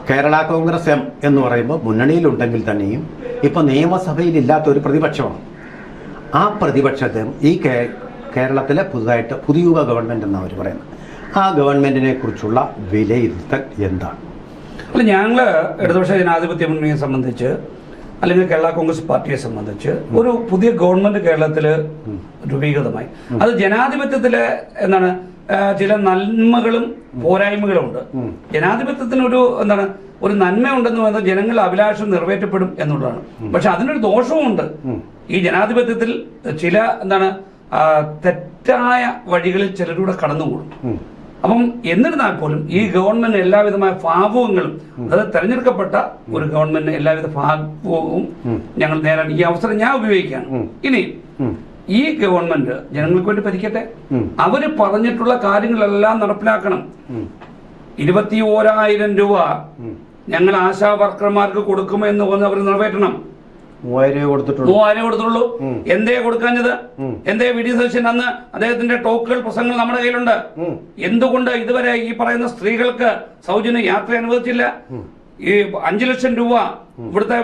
Kerala Congress M എന്ന് പറയുമ്പോൾ മുന്നണിയിലുണ്ടെങ്കിൽ തന്നെയും ഇപ്പോൾ നിയമസഭയിലില്ലാത്ത ഒരു പ്രതിപക്ഷമാണ്. ആ പ്രതിപക്ഷത്തെ ഈ കേരളത്തിലെ പുതിയ ഗവൺമെൻറ് എന്നാണ് അവർ പറയുന്നത്. ആ ഗവൺമെൻറ്റിനെ കുറിച്ചുള്ള വിലയിരുത്തൽ എന്താണ്? അല്ല, ഞങ്ങൾ ഇടതുപക്ഷ ജനാധിപത്യ മുന്നണിയെ സംബന്ധിച്ച് അല്ലെങ്കിൽ കേരള കോൺഗ്രസ് പാർട്ടിയെ സംബന്ധിച്ച് ഒരു പുതിയ ഗവൺമെന്റ് കേരളത്തിൽ രൂപീകൃതമായി. അത് ജനാധിപത്യത്തിലെ എന്താണ് ചില നന്മകളും പോരായ്മകളും ഉണ്ട്. ജനാധിപത്യത്തിനൊരു ഒരു നന്മയുണ്ടെന്ന് പറയുന്നത് ജനങ്ങളുടെ അഭിലാഷം നിറവേറ്റപ്പെടും എന്നുള്ളതാണ്. പക്ഷെ അതിനൊരു ദോഷവുമുണ്ട്. ഈ ജനാധിപത്യത്തിൽ ചില തെറ്റായ വഴികളിൽ ചിലരൂടെ കടന്നുകൂടും. അപ്പം എന്നിരുന്നാൽ പോലും ഈ ഗവൺമെന്റ് എല്ലാവിധമായ ഭാവുകങ്ങളും, അതായത് തെരഞ്ഞെടുക്കപ്പെട്ട ഒരു ഗവൺമെന്റിന് എല്ലാവിധ ഭാവുകവും ഞങ്ങൾ നേരാൻ ഈ അവസരം ഞാൻ ഉപയോഗിക്കുകയാണ്. ഇനി ഈ ഗവൺമെന്റ് ജനങ്ങൾക്ക് വേണ്ടി ഭരിക്കട്ടെ. അവര് പറഞ്ഞിട്ടുള്ള കാര്യങ്ങളെല്ലാം നടപ്പിലാക്കണം. 21,000 രൂപ ഞങ്ങൾ ആശാ വർക്കർമാർക്ക് കൊടുക്കുമെന്ന് പറഞ്ഞ് അവർ നിറവേറ്റണം. 3,000 കൊടുത്തുള്ളൂ. എന്തേ കൊടുക്കാഞ്ഞത്? എന്തേ വി ഡി സതീശൻ അന്ന് അദ്ദേഹത്തിന്റെ ടോക്കുകൾ പ്രസംഗങ്ങൾ നമ്മുടെ കയ്യിലുണ്ട്. എന്തുകൊണ്ട് ഇതുവരെ ഈ പറയുന്ന സ്ത്രീകൾക്ക് സൗജന്യ യാത്ര അനുവദിച്ചില്ല? ഈ 5 ലക്ഷം രൂപ ഇവിടുത്തെ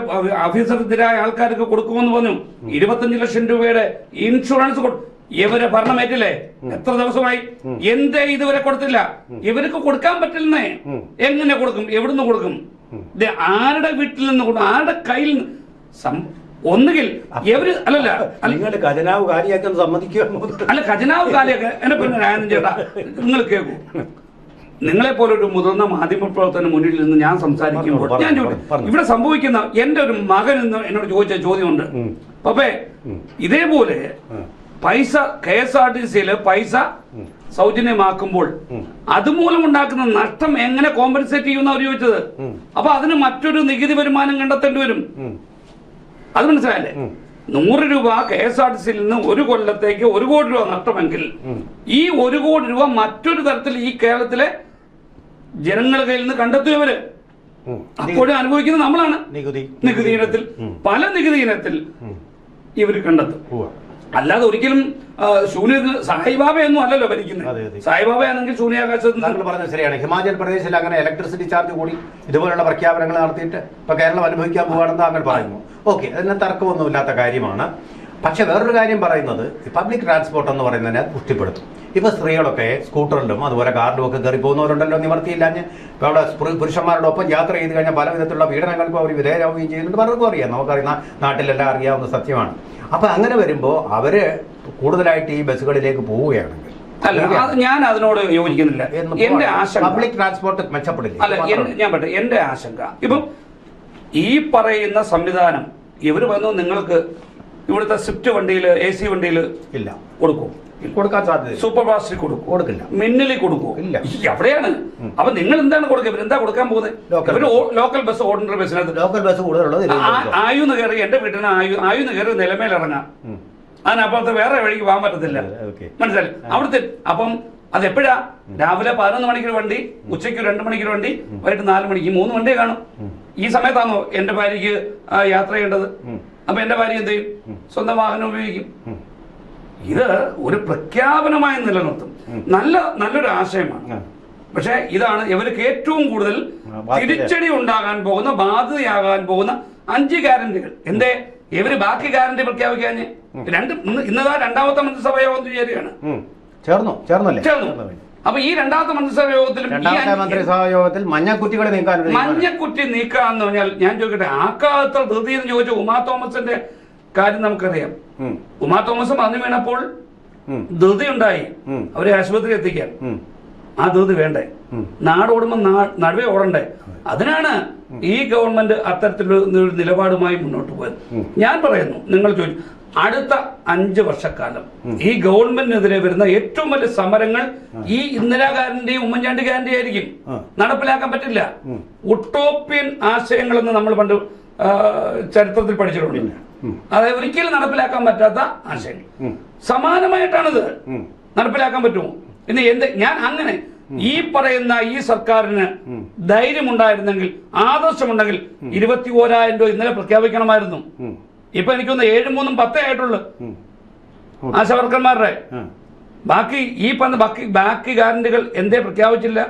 ഓഫീസർക്കെതിരായ ആൾക്കാർക്ക് കൊടുക്കുമെന്ന് പറഞ്ഞു. 25 ലക്ഷം രൂപയുടെ ഇൻഷുറൻസ് ഇവരെ ഭരണമേറ്റില്ലേ? എത്ര ദിവസമായി? എന്തേ ഇതുവരെ കൊടുത്തില്ല? ഇവർക്ക് കൊടുക്കാൻ പറ്റില്ലെന്നേ. എങ്ങനെ കൊടുക്കും? എവിടുന്ന് കൊടുക്കും? ആരുടെ വീട്ടിൽ നിന്ന് കൊടുക്കും? ആരുടെ കയ്യിൽ നിന്ന്? ഒന്നുകിൽ എവര് നിങ്ങൾ ഖജനാവ് കാര്യമാക്കാൻ സമ്മതിക്കുക? അല്ല, ഖജനാവ് കാര്യമൊക്കെ എന്നെ പിന്നെ രാജൻ ചേട്ടാ നിങ്ങൾ കേൾക്കൂ. നിങ്ങളെ പോലെ ഒരു മുതിർന്ന മാധ്യമപ്രവർത്തന മുന്നിൽ നിന്ന് ഞാൻ സംസാരിക്കുമ്പോൾ ഞാൻ ഇവിടെ സംഭവിക്കുന്ന എന്റെ ഒരു മകൻ എന്നോട് ചോദിച്ച ചോദ്യമുണ്ട്. പപ്പേ, ഇതേപോലെ പൈസ KSRTCയില് പൈസ സൗജന്യമാക്കുമ്പോൾ അതുമൂലം ഉണ്ടാക്കുന്ന നഷ്ടം എങ്ങനെ കോമ്പൻസേറ്റ് ചെയ്യുന്ന അവർ ചോദിച്ചത്. അപ്പൊ അതിന് മറ്റൊരു നികുതി വരുമാനം കണ്ടെത്തേണ്ടി വരും. അത് മനസ്സിലായല്ലേ? 100 രൂപ KSRTCയിൽ നിന്ന് ഒരു കൊല്ലത്തേക്ക് 1 കോടി രൂപ നഷ്ടമെങ്കിൽ ഈ 1 കോടി രൂപ മറ്റൊരു തരത്തിൽ ഈ കേരളത്തിലെ ജനങ്ങളുടെ കയ്യിൽ നിന്ന് കണ്ടെത്തിയവര് അപ്പോഴും അനുഭവിക്കുന്നത് നമ്മളാണ്. നികുതി ഇനത്തിൽ പല നികുതി ഇനത്തിൽ ഇവർ കണ്ടെത്തും. അല്ലാതെ ഒരിക്കലും സായിബാബയൊന്നും അല്ലല്ലോ ഭരിക്കുന്നത്. സായിബാബയാണെങ്കിൽ ശൂന്യാകാശത്ത് പറഞ്ഞത് ശരിയാണ്. ഹിമാചൽ പ്രദേശിൽ അങ്ങനെ ഇലക്ട്രിസിറ്റി ചാർജ് കൂടി ഇതുപോലുള്ള പ്രഖ്യാപനങ്ങൾ നടത്തിയിട്ട് ഇപ്പൊ കേരളം അനുഭവിക്കാൻ പോവാണെന്ന് താങ്കൾ പറയുന്നു. ഓക്കെ, അതിന് തർക്കമൊന്നുമില്ലാത്ത കാര്യമാണ്. പക്ഷെ വേറൊരു കാര്യം പറയുന്നത്, പബ്ലിക് ട്രാൻസ്പോർട്ട് എന്ന് പറയുന്നതിനെ പുഷ്ടിപ്പെടുത്തും. ഇപ്പൊ സ്ത്രീകളൊക്കെ സ്കൂട്ടറിലും അതുപോലെ കാറിലും ഒക്കെ കയറി പോകുന്നവരുണ്ടല്ലോ. നിവർത്തിയില്ലാഞ്ഞ് ഇപ്പൊ അവിടെ പുരുഷന്മാരോടൊപ്പം യാത്ര ചെയ്ത് കഴിഞ്ഞാൽ പല വിധത്തിലുള്ള പീഡനങ്ങൾക്കും അവർ വിധേയരാവുകയും ചെയ്യുന്നുണ്ട്. പലർക്കും അറിയാം, നമുക്കറിയുന്ന നാട്ടിലെല്ലാം അറിയാവുന്ന സത്യമാണ്. അപ്പൊ അങ്ങനെ വരുമ്പോ അവര് കൂടുതലായിട്ട് ഈ ബസ്സുകളിലേക്ക് പോവുകയാണെങ്കിൽ ഞാൻ അതിനോട് യോജിക്കുന്നില്ല. എന്റെ ആശങ്ക പബ്ലിക് ട്രാൻസ്പോർട്ട് മെച്ചപ്പെടില്ല. അല്ല, ഞാൻ പറയട്ടെ, എന്റെ ആശങ്ക ഇപ്പം ഈ പറയുന്ന സംവിധാനം ഇവര് വന്നു നിങ്ങൾക്ക് ഇവിടുത്തെ സ്വിഫ്റ്റ് വണ്ടിയിൽ AC വണ്ടിയിൽ ഇല്ല കൊടുക്കും, കൊടുക്കാൻ സാധ്യത. സൂപ്പർ ഫാസ്റ്റിൽ കൊടുക്കില്ല, മിന്നലിൽ കൊടുക്കും. ഇല്ല, എവിടെയാണ്? അപ്പൊ നിങ്ങൾ എന്താണ് കൊടുക്കുക? ഇവരെന്താ കൊടുക്കാൻ പോകുന്നത്? ലോക്കൽ ബസ്, ഓർഡിനറി ബസ്സിനകത്ത് ലോക്കൽ ബസ് കൂടുതലുള്ളത് ആയുന്ന് കയറി എന്റെ വീട്ടിന് ആയുന്ന് കയറി നിലമേലിറങ്ങാം. അതിനപ്പുറത്ത് വേറെ വഴിക്ക് പോകാൻ പറ്റത്തില്ല. മനസ്സിലായി? അവിടുത്തെ അപ്പം അതെപ്പോഴാ? രാവിലെ 11 മണിക്കൊരു വണ്ടി, ഉച്ചയ്ക്ക് 2 മണിക്കൊരു വണ്ടി, വൈകിട്ട് 4 മണിക്ക്. 3 വണ്ടിയെ കാണും. ഈ സമയത്താണോ എന്റെ ഭാര്യക്ക് യാത്ര ചെയ്യേണ്ടത്? അപ്പൊ എന്റെ ഭാര്യ എന്ത് ചെയ്യും? സ്വന്തം വാഹനം ഉപയോഗിക്കും. ഇത് ഒരു പ്രഖ്യാപനമായി നിലനിർത്തും. നല്ലൊരു ആശയമാണ്. പക്ഷെ ഇതാണ് ഇവർക്ക് ഏറ്റവും കൂടുതൽ തിരിച്ചടി ഉണ്ടാകാൻ പോകുന്ന, ബാധ്യതയാകാൻ പോകുന്ന 5 ഗ്യാരണ്ടികൾ. എന്തേ ഇവര് ബാക്കി ഗ്യാരണ്ടി പ്രഖ്യാപിക്കാഞ്ഞ്? ഇന്നതാ 2ാമത്തെ മന്ത്രിസഭ യോഗം ചേരുകയാണ്. ചേർന്നു. അപ്പൊ ഈ 2ാമത്തെ മന്ത്രിസഭ യോഗത്തിൽ മഞ്ഞക്കുറ്റി നീക്കാന്ന് പറഞ്ഞാൽ ഞാൻ ചോദിക്കട്ടെ, ആക്കാത്ത ധൃതി എന്ന് ചോദിച്ച ഉമാ തോമസിന്റെ കാര്യം നമുക്കറിയാം. ഉമാ തോമസ് പറഞ്ഞു വീണപ്പോൾ ധൃതി ഉണ്ടായി അവരെ ആശുപത്രി എത്തിക്കാൻ. ആ ധൃതി വേണ്ടേ? നാടോടുമ്പോ നടുവേ ഓടണ്ടേ? അതിനാണ് ഈ ഗവൺമെന്റ് അത്തരത്തിലൊരു നിലപാടുമായി മുന്നോട്ട് പോയത്. ഞാൻ പറയുന്നു, നിങ്ങൾ ചോദിച്ചു, അടുത്ത 5 വർഷക്കാലം ഈ ഗവൺമെന്റിനെതിരെ വരുന്ന ഏറ്റവും വലിയ സമരങ്ങൾ ഈ ഇന്ദിരാഗാന്ധിയും ഉമ്മൻചാണ്ടി ഗ്യാരണ്ടി ആയിരിക്കും. നടപ്പിലാക്കാൻ പറ്റില്ല. ഉട്ടോപ്യൻ ആശയങ്ങളെന്ന് നമ്മൾ പണ്ട് ചരിത്രത്തിൽ പഠിച്ചിട്ടുണ്ട്. അതായത് ഒരിക്കലും നടപ്പിലാക്കാൻ പറ്റാത്ത ആശയങ്ങൾ. സമാനമായിട്ടാണിത്. നടപ്പിലാക്കാൻ പറ്റുമോ? ഇന്ന് ഞാൻ അങ്ങനെ ഈ പറയുന്ന ഈ സർക്കാരിന് ധൈര്യമുണ്ടായിരുന്നെങ്കിൽ, ആദർശമുണ്ടെങ്കിൽ 21,000 രൂപ ഇന്നലെ പ്രഖ്യാപിക്കണമായിരുന്നു. ഇപ്പൊ എനിക്കൊന്ന് 7, 3, 10 ആയിട്ടുള്ളു ആശാവർക്കർമാരുടെ. ബാക്കി ഈ പറഞ്ഞ ബാക്കി ഗ്യാരണ്ടികൾ എന്തേ പ്രഖ്യാപിച്ചില്ല?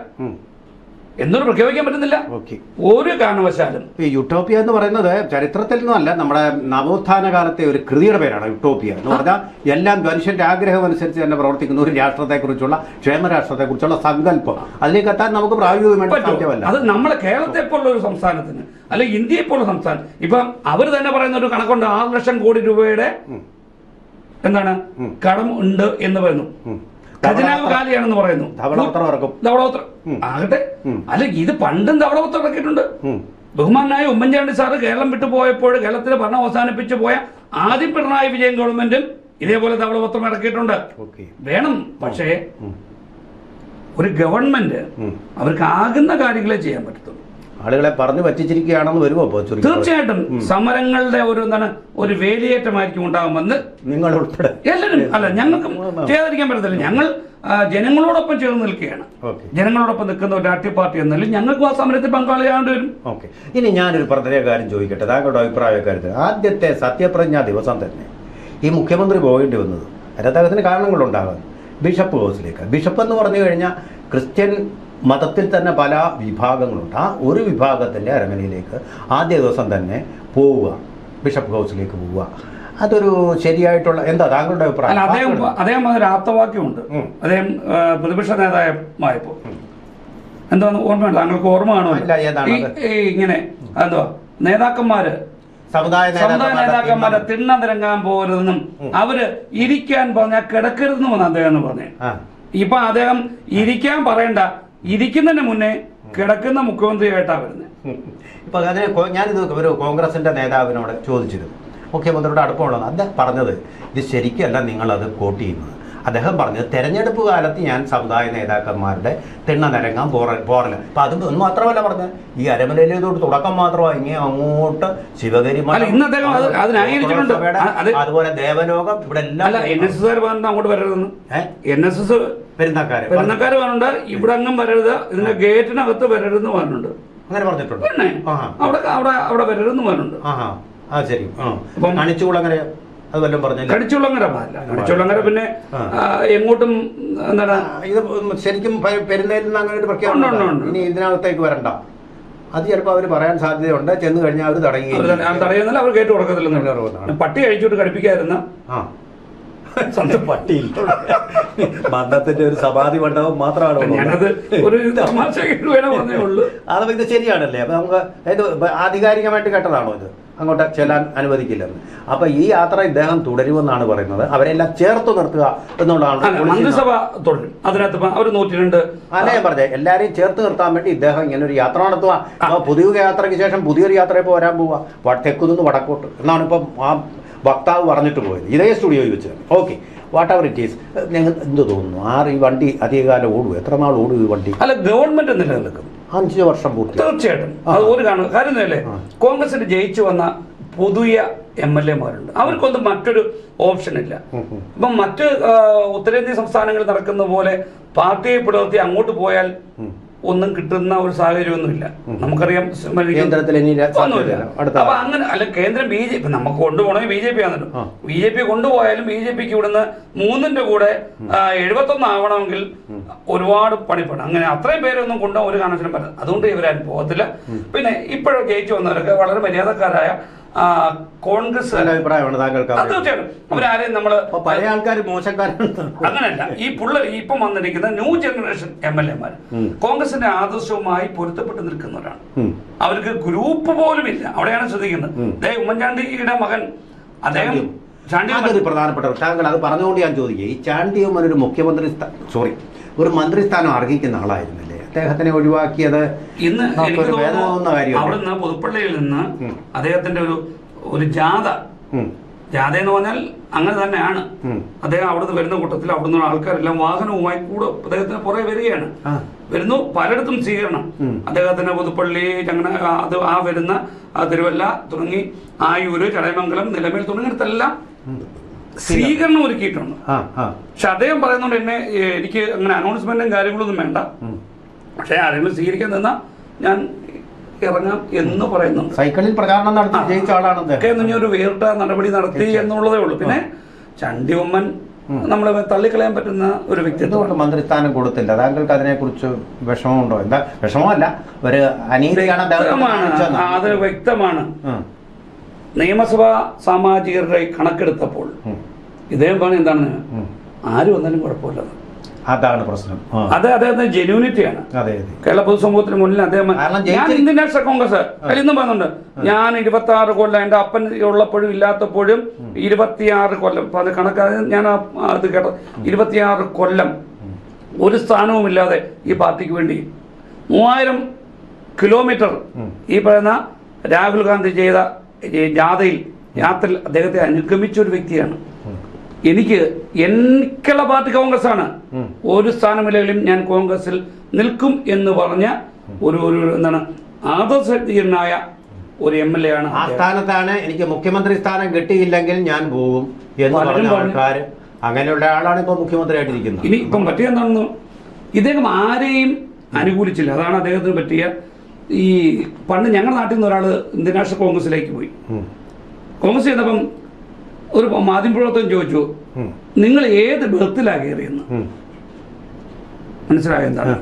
എന്നൊരു പ്രഖ്യാപിക്കാൻ പറ്റുന്നില്ല ഓക്കെ. ഒരു കാരണവശാലും. ഈ യുട്ടോപ്പിയ എന്ന് പറയുന്നത് ചരിത്രത്തിൽ നിന്നല്ല, നമ്മുടെ നവോത്ഥാന കാലത്തെ ഒരു കൃതിയുടെ പേരാണ് യുട്ടോപ്പിയ എന്ന് പറഞ്ഞാൽ. എല്ലാം മനുഷ്യന്റെ ആഗ്രഹം അനുസരിച്ച് തന്നെ പ്രവർത്തിക്കുന്ന ഒരു രാഷ്ട്രത്തെക്കുറിച്ചുള്ള, ക്ഷേമരാഷ്ട്രത്തെക്കുറിച്ചുള്ള സങ്കല്പം, അതിലേക്ക് എത്താൻ നമുക്ക് പ്രായോഗികമായിട്ട് സാധ്യമല്ല. അത് നമ്മളെ കേരളത്തെ പോലുള്ള ഒരു സംസ്ഥാനത്തിന്, അല്ലെ ഇന്ത്യയെ പോലുള്ള സംസ്ഥാനം, ഇപ്പം അവർ തന്നെ പറയുന്ന ഒരു കണക്കുണ്ട്, 6 ലക്ഷം കോടി രൂപയുടെ എന്താണ് കടം ഉണ്ട് എന്ന് പറയുന്നു. ഖജനാവ് കാലിയാണെന്ന് പറയുന്നു. ധവളപത്രം ആകട്ടെ, അല്ല ഇത് പണ്ടും ധവളപത്രം ഇറക്കിയിട്ടുണ്ട്. ബഹുമാനായ ഉമ്മൻചാണ്ടി സാറ് കേരളം വിട്ടു പോയപ്പോൾ, കേരളത്തിലെ ഭരണം അവസാനിപ്പിച്ചു പോയ ആദ്യം പിണറായി വിജയൻ ഗവൺമെന്റും ഇതേപോലെ ധവളപത്രം ഇറക്കിയിട്ടുണ്ട്. വേണം, പക്ഷേ ഒരു ഗവൺമെന്റ് അവർക്ക് ആകുന്ന കാര്യങ്ങളെ ചെയ്യാൻ പറ്റത്തുള്ളൂ. ആളുകളെ പറഞ്ഞു പറ്റിച്ചിരിക്കുകയാണെന്ന് വരുമോ? തീർച്ചയായിട്ടും സമരങ്ങളുടെ ഒരു വേലിയേറ്റമായിരിക്കും ഉണ്ടാകുമെന്ന് നിങ്ങൾ ഉൾപ്പെടെ എല്ലാവരും, അല്ല ഞങ്ങൾക്കും ചെയ്യാതിരിക്കാൻ പറ്റത്തില്ല. ഞങ്ങൾ ജനങ്ങളോടൊപ്പം ചേർന്ന് നിൽക്കുകയാണ്. ജനങ്ങളോടൊപ്പം നിൽക്കുന്ന ഒരു രാഷ്ട്രീയ പാർട്ടി എന്നാലും ഞങ്ങൾക്ക് ആ സമരത്തിൽ പങ്കാളിയാകേണ്ടി വരും. ഓക്കെ. ഇനി ഞാനൊരു പ്രത്യേക കാര്യം ചോദിക്കട്ടെ, താങ്കളുടെ അഭിപ്രായക്കാര്യത്തിൽ ആദ്യത്തെ സത്യപ്രതിജ്ഞാ ദിവസം തന്നെ ഈ മുഖ്യമന്ത്രി പോകേണ്ടി വന്നത് അദ്ദേഹത്തിന് കാരണങ്ങളുണ്ടാകാം. ബിഷപ്പ് ഹൗസിലേക്ക്. ബിഷപ്പ് എന്ന് പറഞ്ഞു കഴിഞ്ഞാൽ ക്രിസ്ത്യൻ മതത്തിൽ തന്നെ പല വിഭാഗങ്ങളുണ്ട്. ആ ഒരു വിഭാഗത്തിൻ്റെ അരമനയിലേക്ക് ആദ്യ ദിവസം തന്നെ പോവുക, ബിഷപ്പ് ഹൗസിലേക്ക് പോവുക, അതൊരു ശരിയായിട്ടുള്ള എന്താ താങ്കളുടെ അഭിപ്രായം? അദ്ദേഹം ഒരു ആപ്തവാക്യമുണ്ട്. അദ്ദേഹം പ്രതിപക്ഷ നേതാവായപ്പോ എന്താണ് ഓർമ്മയുണ്ട്? താങ്കൾക്ക് ഓർമ്മ കാണോ? ഇങ്ങനെ എന്തോ നേതാക്കന്മാര്, സമുദായ നേതാക്കന്മാരെ തിണ്ണ നിരങ്ങാൻ പോകരുതെന്നും അവര് ഇരിക്കാൻ പറഞ്ഞാൽ കിടക്കരുതെന്നും അദ്ദേഹം പറഞ്ഞു. ഇപ്പൊ അദ്ദേഹം ഇരിക്കാൻ പറയണ്ട, ഇരിക്കുന്നതിന് മുന്നേ കിടക്കുന്ന മുഖ്യമന്ത്രിയായിട്ടാ വരുന്നത്. ഇപ്പൊ അതിന് ഞാനിത് ഒരു കോൺഗ്രസിന്റെ നേതാവിനോട് ചോദിച്ചിരുന്നു, മുഖ്യമന്ത്രിയുടെ അടുപ്പമുള്ളത്. അദ്ദേഹം പറഞ്ഞത് ഇത് ശരിക്കല്ല നിങ്ങളത് കോട്ട് ചെയ്യുന്നത്. അദ്ദേഹം പറഞ്ഞത് തെരഞ്ഞെടുപ്പ് കാലത്ത് ഞാൻ സമുദായ നേതാക്കന്മാരുടെ തിണ്ണ നിരങ്ങാൻ പോറില്ല. അപ്പൊ അത് ഒന്നും മാത്രമല്ല പറഞ്ഞത്, ഈ അരമനയിലേതോട് തുടക്കം മാത്രമാണ്, ഇങ്ങനെ അങ്ങോട്ട് ശിവഗിരി, അതുപോലെ ദേവലോകം, ഇവിടെ എല്ലാം അങ്ങോട്ട് വരരുതെന്ന് NSS പെരുന്നക്കാര് പറഞ്ഞിട്ടുണ്ട്. ഇവിടെ അങ്ങും വരരുത്, ഇതിന്റെ ഗേറ്റിനകത്ത് വരരുതെന്ന് പറഞ്ഞിട്ടുണ്ട്. അങ്ങനെ പറഞ്ഞിട്ടുണ്ട്. പിന്നെ അവിടെ വരരുതെന്ന് പറഞ്ഞിട്ടുണ്ട്. ശരി. കണിച്ചുകുളങ്ങര അത് വല്ലതും പറഞ്ഞു? കണിച്ചുകുളങ്ങര പിന്നെ എങ്ങോട്ടും എന്താണ് ഇത് ശരിക്കും പെരുന്നേലിൽ നിന്ന് അങ്ങനെ ഒരു പ്രഖ്യാപനം, ഇനി ഇതിനകത്തേക്ക് വരണ്ട, അത് ചിലപ്പോൾ അവർ പറയാൻ സാധ്യതയുണ്ട്. ചെന്ന് കഴിഞ്ഞാൽ അവർ തടയുന്നില്ല, അവർ കേട്ട് കൊടുക്കത്തില്ലെന്ന്. പട്ടി കഴിച്ചിട്ട് കടിപ്പിക്കാതിരുന്ന പട്ടിയില്ല, മന്ദത്തിന്റെ ഒരു സമാധി മണ്ഡപം മാത്രമാണ്. അത് ഇത് ശരിയാണല്ലേ? അപ്പൊ നമുക്ക് ഇത് ആധികാരികമായിട്ട് കേട്ടതാണോ ഇത്? അങ്ങോട്ട് ചെല്ലാൻ അനുവദിക്കില്ലെന്ന്. അപ്പൊ ഈ യാത്ര ഇദ്ദേഹം തുടരുമെന്നാണ് പറയുന്നത്. അവരെല്ലാം ചേർത്ത് നിർത്തുക എന്നുള്ളതാണ്. മന്ത്രിസഭ തുടരും, അതിനകത്ത് അവർ 102 അല്ലേ പറഞ്ഞത്. എല്ലാരെയും ചേർത്ത് നിർത്താൻ വേണ്ടി ഇദ്ദേഹം ഇങ്ങനെ ഒരു യാത്ര നടത്തുക. പുതിയ യാത്രയ്ക്ക് ശേഷം പുതിയൊരു യാത്ര ഇപ്പോൾ വരാൻ പോവുക, തെക്കുനിന്ന് വടക്കോട്ട് എന്നാണ് ഇപ്പം ആ വക്താവ് പറഞ്ഞിട്ട് പോയത്, ഇതേ സ്റ്റുഡിയോയിൽ വെച്ച്. Okay, what ever it is. നിങ്ങൾ എന്ത് തോന്നുന്നു? ഈ വണ്ടി അധികകാലം ഓടുക? എത്ര നാൾ ഓടുക ഈ വണ്ടി? അല്ല, ഗവൺമെന്റ് നിലനിൽക്കും 5 വർഷം പൂർത്തി. തീർച്ചയായിട്ടും അത് ഒരു കാര്യമല്ലേ. കോൺഗ്രസിന് ജയിച്ചു വന്ന പുതിയ MLA-മാരുണ്ട്, അവർക്കൊന്നും മറ്റൊരു ഓപ്ഷൻ ഇല്ല. ഇപ്പം മറ്റ് ഉത്തരേന്ത്യൻ സംസ്ഥാനങ്ങളിൽ നടക്കുന്ന പോലെ പാർട്ടിയെ പിളർത്തി അങ്ങോട്ട് പോയാൽ ഒന്നും കിട്ടുന്ന ഒരു സാഹചര്യമൊന്നുമില്ല. നമുക്കറിയാം അപ്പൊ അങ്ങനെ അല്ല, കേന്ദ്രം BJP നമുക്ക് കൊണ്ടുപോകണമെങ്കിൽ BJP ആണല്ലോ. BJP കൊണ്ടുപോയാലും BJPക്ക് ഇവിടുന്ന് 3ന്റെ കൂടെ 71 ആവണമെങ്കിൽ ഒരുപാട് പണിപ്പെടാം. അങ്ങനെ അത്രയും പേരൊന്നും കൊണ്ടുപോകാൻ ഒരു കാരണത്തിനും പറ്റില്ല. അതുകൊണ്ട് ഇവരാരും പോകത്തില്ല. പിന്നെ ഇപ്പോഴും ജയിച്ചു വന്നവരൊക്കെ വളരെ മര്യാദക്കാരായ കോൺഗ്രസ് അഭിപ്രായമാണ് താങ്കൾക്ക്? തീർച്ചയായിട്ടും അവരാരെയും നമ്മള് പഴയ ആൾക്കാർ മോശക്കാരാണ് അങ്ങനെയല്ല. ഈ ഇപ്പം വന്നിരിക്കുന്ന ന്യൂ ജനറേഷൻ MLA-മാർ കോൺഗ്രസിന്റെ ആദർശവുമായി പൊരുത്തപ്പെട്ട് നിൽക്കുന്നവരാണ്. അവർക്ക് ഗ്രൂപ്പ് പോലും ഇല്ല. അവിടെയാണ് ശ്രദ്ധിക്കുന്നത്. ഉമ്മൻചാണ്ടിയുടെ മകൻ അദ്ദേഹം അതൊരു പ്രധാനപ്പെട്ട താങ്കൾ അത് പറഞ്ഞുകൊണ്ട് ഞാൻ ചോദിക്കുക, ഈ ചാണ്ടി ഉമ്മൻ ഒരു ഒരു മന്ത്രിസ്ഥാനം അർഹിക്കുന്ന ആളായിരുന്നില്ലേ? അദ്ദേഹത്തിനെ ഒഴിവാക്കിയത് ഇന്ന് അവിടുന്ന് പുതുപ്പള്ളിയിൽ നിന്ന് അദ്ദേഹത്തിന്റെ ഒരു ജാഥ എന്ന് പറഞ്ഞാൽ അങ്ങനെ തന്നെയാണ്. അദ്ദേഹം അവിടുന്ന് വരുന്ന കൂട്ടത്തിൽ അവിടുന്ന് ആൾക്കാരെല്ലാം വാഹനവുമായി കൂടെ അദ്ദേഹത്തിന് പുറകെ വരികയാണ്. വരുന്നു, പലയിടത്തും സ്വീകരണം. അദ്ദേഹത്തിന് പുതുപ്പള്ളി, അങ്ങനെ അത് ആ വരുന്ന തിരുവല്ല തുടങ്ങി ആയൂര്, ചടയമംഗലം, നിലമേൽ തുടങ്ങിയിടത്തെല്ലാം സ്വീകരണം ഒരുക്കിയിട്ടുണ്ട്. പക്ഷെ അദ്ദേഹം പറയുന്നുണ്ട് എനിക്ക് അങ്ങനെ അനൗൺസ്മെന്റും കാര്യങ്ങളൊന്നും വേണ്ട, പക്ഷെ ആരെങ്കിലും സ്വീകരിക്കാൻ നിന്നാ ഞാൻ ഇറങ്ങാം എന്ന് പറയുന്നു. സൈക്കിളിൽ പ്രചാരണം നടത്തി ജയിച്ച ആളാണ്. ഒരു വേറിട്ട നടപടി നടത്തി എന്നുള്ളതേ ഉള്ളൂ. പിന്നെ ചണ്ടി ഉമ്മൻ നമ്മൾ തള്ളിക്കളയാൻ പറ്റുന്ന ഒരു വ്യക്തിത്വം. എന്തുകൊണ്ട് മന്ത്രിസ്ഥാനം കൊടുത്തില്ല? താങ്കൾക്ക് അതിനെക്കുറിച്ച് വിഷമമുണ്ടോ? എന്താ വിഷമമല്ല, ഒരു അനീതിയാണ് അത് വ്യക്തമാണ്. നിയമസഭാ സാമാജികരുടെ കണക്കെടുത്തപ്പോൾ ഇദ്ദേഹം പറഞ്ഞ എന്താണ്, ആര് വന്നാലും കുഴപ്പമില്ല, അതാണ് പ്രശ്നം. അത് അദ്ദേഹത്തിന്റെ ജെന്യൂനിറ്റിയാണ്. കേരള പൊതുസമൂഹത്തിന് മുന്നിൽ അദ്ദേഹം, ഞാൻ ഇന്ത്യൻ നാഷണൽ കോൺഗ്രസ് ഇന്നും പറയുന്നുണ്ട്, ഞാൻ 26 കൊല്ലം എന്റെ അപ്പൻ ഉള്ളപ്പോഴും ഇല്ലാത്തപ്പോഴും 26 കൊല്ലം കണക്കാതെ ഞാൻ അത് കേട്ടത്, 26 കൊല്ലം ഒരു സ്ഥാനവുമില്ലാതെ ഈ പാർട്ടിക്ക് വേണ്ടി 3000 കിലോമീറ്റർ ഈ പറയുന്ന രാഹുൽ ഗാന്ധി ചെയ്ത യാത്രയിൽ അദ്ദേഹത്തെ അനുഗമിച്ച ഒരു വ്യക്തിയാണ്. എനിക്കുള്ള പാർട്ടി കോൺഗ്രസ് ആണ്, ഒരു സ്ഥാനമില്ലെങ്കിലും ഞാൻ കോൺഗ്രസിൽ നിൽക്കും എന്ന് പറഞ്ഞ ഒരു എന്താണ് ആദർശനായ ഒരു MLA ആണ്. ആ സ്ഥാനത്താണ് എനിക്ക് മുഖ്യമന്ത്രി സ്ഥാനം കിട്ടിയില്ലെങ്കിൽ ഞാൻ പോകും എന്ന് പറഞ്ഞ ആൾക്കാർ, അങ്ങനെയുള്ള ആളാണ് ഇപ്പൊ മുഖ്യമന്ത്രി ആയിട്ടിരിക്കുന്നത്. ഇനി ഇപ്പം പറ്റിയ എന്താണെന്ന്, ഇദ്ദേഹം ആരെയും അനുകൂലിച്ചില്ല. അതാണ് അദ്ദേഹത്തിന് പറ്റിയ ഈ പണ്ട് ഞങ്ങളുടെ നാട്ടിൽ നിന്ന് ഒരാൾ ഇന്ത്യൻ നാഷണൽ കോൺഗ്രസിലേക്ക് പോയി. കോൺഗ്രസ് ചെയ്തപ്പം ഒരു മാധ്യമപ്രവർത്തകൻ ചോദിച്ചു, നിങ്ങൾ ഏത് ബർത്തിലാണ് കയറിയെന്ന്. മനസ്സിലായ എന്താണ്?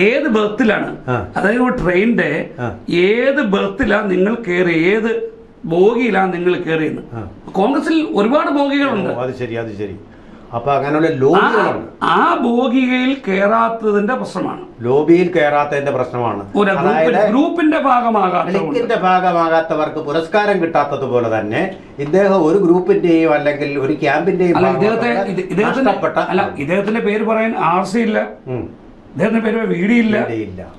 ഏത് ബർത്തിലാണ്, അതായത് ഒരു ട്രെയിനിന്റെ ഏത് ബർത്തിലാണ് നിങ്ങൾ കയറി, ഏത് ബോഗിയിലാണ് നിങ്ങൾ കയറിയെന്ന്. കോൺഗ്രസിൽ ഒരുപാട് ബോഗികളുണ്ട്. അത് ശരി, അത് ശരി. അപ്പൊ അങ്ങനെയുള്ള ലോബികളുണ്ട്. ആ ബോഗിയിൽ കയറാത്തതിന്റെ പ്രശ്നമാണ്, ലോബിയിൽ കയറാത്തതിന്റെ പ്രശ്നമാണ്. ഗ്രൂപ്പിന്റെ ഭാഗമാകാത്തവർക്ക് പുരസ്കാരം കിട്ടാത്തതുപോലെ തന്നെ ഇദ്ദേഹം ഒരു ഗ്രൂപ്പിന്റെയും അല്ലെങ്കിൽ ഒരു ക്യാമ്പിന്റെയും ഇദ്ദേഹത്തിന്റെ പേര് പറയാൻ RC ഇല്ല, ഇദ്ദേഹത്തിന്റെ പേര് VD ഇല്ല,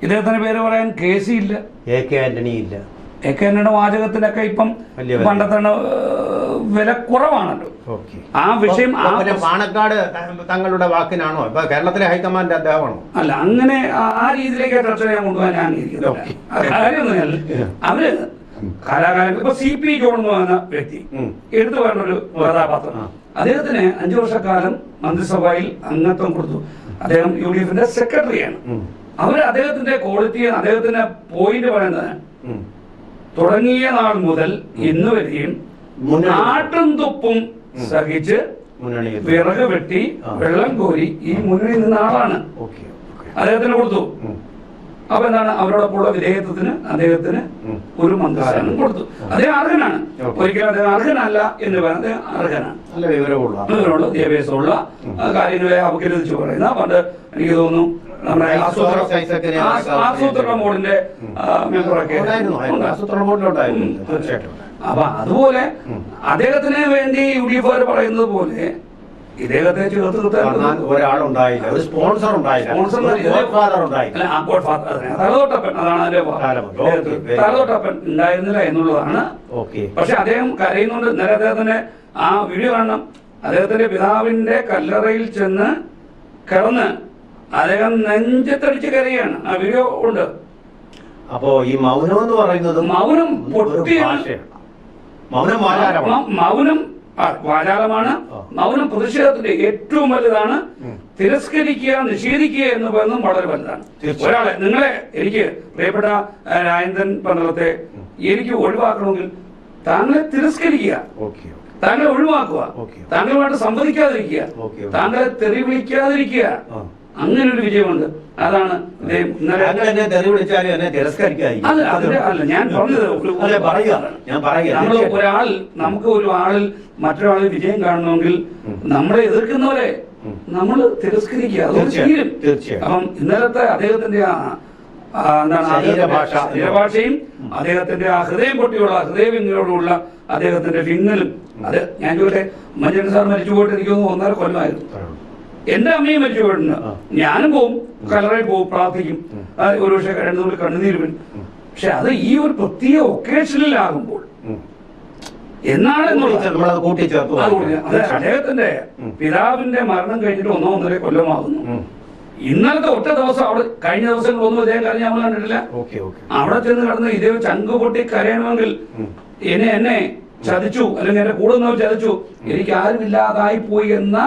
ഇദ്ദേഹത്തിന്റെ പേര് പറയാൻ KC ഇല്ല, AK ആന്റണി ഇല്ല. AK ആന്റണിയുടെ വാചകത്തിനൊക്കെ ഇപ്പം പണ്ടത്തെ വില കുറവാണല്ലോ. ആ വിഷയം പാണക്കാട് തങ്ങളുടെ വാക്കിനാണോ? ഇപ്പൊ കേരളത്തിലെ ഹൈക്കമാൻഡ് അദ്ദേഹമാണോ? അല്ല, അങ്ങനെ ആ രീതിയിലേക്ക് ചർച്ച ചെയ്യാൻ കൊണ്ടുപോകാൻ ഞാൻ കാര്യമൊന്നുമല്ല. അവര് കാലാകാലം ഇപ്പൊ CP ജോൺ എന്ന് പറയുന്ന വ്യക്തി എടുത്തു പറയുന്ന ഒരു കഥാപാത്രം, അദ്ദേഹത്തിന് 5 വർഷക്കാലം മന്ത്രിസഭയിൽ അംഗത്വം കൊടുത്തു. അദ്ദേഹം UDFന്റെ സെക്രട്ടറിയാണ്. അവര് അദ്ദേഹത്തിന്റെ ക്വാളിറ്റി, അദ്ദേഹത്തിന്റെ പോയിന്റ് പറയുന്നത്, തുടങ്ങിയ നാൾ മുതൽ ഇന്ന് വരെയും നാട്ടും തുപ്പും സഹിച്ച് വിറക് വെട്ടി വെള്ളം കോരി ഈ മുന്നണിയിൽ നിന്ന ആളാണ്. അദ്ദേഹത്തിന് കൊടുത്തു. അപ്പൊ എന്താണ്, അവരോടൊപ്പമുള്ള വിധേയത്വത്തിന് അദ്ദേഹത്തിന് ഒരു മന്ത്രിസ്ഥാനം കൊടുത്തു. അദ്ദേഹം അർഹനാണ്, ഒരിക്കലും അദ്ദേഹം അർഹനല്ല എന്ന് പറയുന്നത്, അദ്ദേഹം അർഹനാണ്. വിവരമുള്ള വിദ്യാഭ്യാസമുള്ള കാര്യങ്ങളെ അപഗ്രഥിച്ച് പറയുന്ന, പണ്ട് എനിക്ക് തോന്നുന്നു നമ്മുടെ ആസൂത്രണ ബോർഡിന്റെ മെമ്പറൊക്കെ. അപ്പൊ അതുപോലെ അദ്ദേഹത്തിന് വേണ്ടി UDF പറയുന്നത് പോലെ ഇദ്ദേഹത്തെ ചേർത്ത് നിർത്താൻ ഒരാളുണ്ടായില്ല, ഒരു സ്പോൺസർ ഉണ്ടായില്ല. തലതൊട്ടപ്പൻ, അതാണ് അതിന്റെ തലതൊട്ടപ്പൻ ഉണ്ടായിരുന്നില്ല എന്നുള്ളതാണ്. പക്ഷെ അദ്ദേഹം കരയുന്നുണ്ട്. ഇന്നലെ അദ്ദേഹത്തിന്റെ ആ വീഡിയോ കാണണം. അദ്ദേഹത്തിന്റെ പിതാവിന്റെ കല്ലറയിൽ ചെന്ന് കിടന്ന് അദ്ദേഹം നെഞ്ചത്തടിച്ച് കരയാണ്. ആ വീഡിയോ ഉണ്ട്. അപ്പോ ഈ മൗനം എന്ന് പറയുന്നത് മൗനം മൗനം വാചാലമാണ്. മൗനം പ്രതിഷേധത്തിന്റെ ഏറ്റവും വലുതാണ്. തിരസ്കരിക്കുക, നിഷേധിക്കുക എന്ന് പറയുന്നതും വളരെ വലുതാണ്. ഒരാളെ എനിക്ക് പ്രിയപ്പെട്ട രാജേന്ദ്രൻ പന്തളത്തെ എനിക്ക് ഒഴിവാക്കണമെങ്കിൽ താങ്കളെ തിരസ്കരിക്കുക, താങ്കളെ ഒഴിവാക്കുക, താങ്കളുമായിട്ട് സംവദിക്കാതിരിക്കുക, താങ്കളെ തെറി വിളിക്കാതിരിക്കുക. അങ്ങനെ ഒരു വിജയമുണ്ട്. അതാണ് അല്ല ഞാൻ പറഞ്ഞത്. നമുക്ക് ഒരു ആളിൽ മറ്റൊരാളിൽ വിജയം കാണണമെങ്കിൽ നമ്മളെ എതിർക്കുന്നവരെ നമ്മൾ തിരസ്കരിക്കുക. അപ്പം ഇന്നലത്തെ അദ്ദേഹത്തിന്റെ ശരീരഭാഷയും അദ്ദേഹത്തിന്റെ ആ ഹൃദയം പൊട്ടിയുള്ള ഹൃദയവിങ്ങലോടുള്ള അദ്ദേഹത്തിന്റെ വിങ്ങലും, അത് ഞാൻ ചോദിട്ടെ, മഞ്ജൻ സാർ മരിച്ചു പോയിട്ട് എനിക്ക് 1.5 കൊല്ലമായിരുന്നു. എന്റെ അമ്മയും മരിച്ചു പോയിട്ടുണ്ട്. ഞാനും പോവും, കല്ലറയിൽ പോവും, പ്രാർത്ഥിക്കും, ഒരു പക്ഷേ 2 തുള്ളി കണ്ണുനീര് വരും. പക്ഷെ അത് ഈ ഒരു പ്രത്യേക ഒക്കേഷനിലാകുമ്പോൾ എന്നാണ് അദ്ദേഹത്തിന്റെ പിതാവിന്റെ മരണം കഴിഞ്ഞിട്ട് 1.5 കൊല്ലമാകുന്നു. ഇന്നലത്തെ ഒറ്റ ദിവസം അവിടെ കഴിഞ്ഞ ദിവസങ്ങളൊന്നും ഇദ്ദേഹം കരഞ്ഞ് നമ്മൾ കണ്ടിട്ടില്ല. അവിടെ ചെന്ന് കിടന്ന് ഇതേ ചങ്ക് പൊട്ടി കരയണമെങ്കിൽ എന്നെ ചതിച്ചു, അല്ലെങ്കിൽ എന്റെ കൂടെ നിന്നവർ ചതിച്ചു, എനിക്ക് ആരുമില്ലാതായി പോയി എന്ന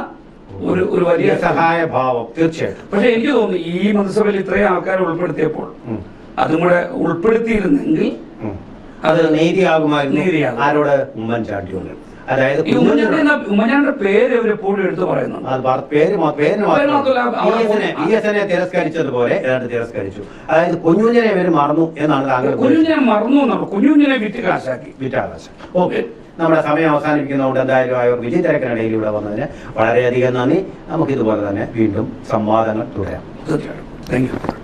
ഒരു വലിയ സഹായഭാവം തീർച്ചയായിട്ടും. പക്ഷെ എനിക്ക് തോന്നുന്നു ഈ മന്ത്രിസഭയിൽ ഇത്രയും ആൾക്കാരെ ഉൾപ്പെടുത്തിയപ്പോൾ അതും കൂടെ ഉൾപ്പെടുത്തിയിരുന്നെങ്കിൽ അത് നീതിയാകുമായിരുന്നു. ആരോട്? ഉമ്മൻചാണ്ടിയോട്. അതായത് ഉമ്മൻചാണ്ടിയുടെ പേര് എപ്പോഴും എടുത്തു പറയുന്നുണ്ട്. PSനെ തിരസ്കരിച്ചതുപോലെ ഏതാണ്ട് തിരസ്കരിച്ചു. അതായത് കുഞ്ഞുഞ്ഞിനെ ഇവർ മറന്നു എന്നാണ് താങ്കൾ. കുഞ്ഞുഞ്ഞിനെ മറന്നു എന്നാണ്, കുഞ്ഞുഞ്ഞിനെ വിറ്റാകാശാക്കി. ഓക്കെ, നമ്മുടെ സമയം അവസാനിപ്പിക്കുന്നതുകൊണ്ട് എന്തായാലും വിജയ് തിരക്കിനിടയിൽ ഇവിടെ വന്നതിന് വളരെയധികം നന്ദി. നമുക്കിതുപോലെ തന്നെ വീണ്ടും സംവാദങ്ങൾ തുടരാം. തീർച്ചയായിട്ടും. Thank you.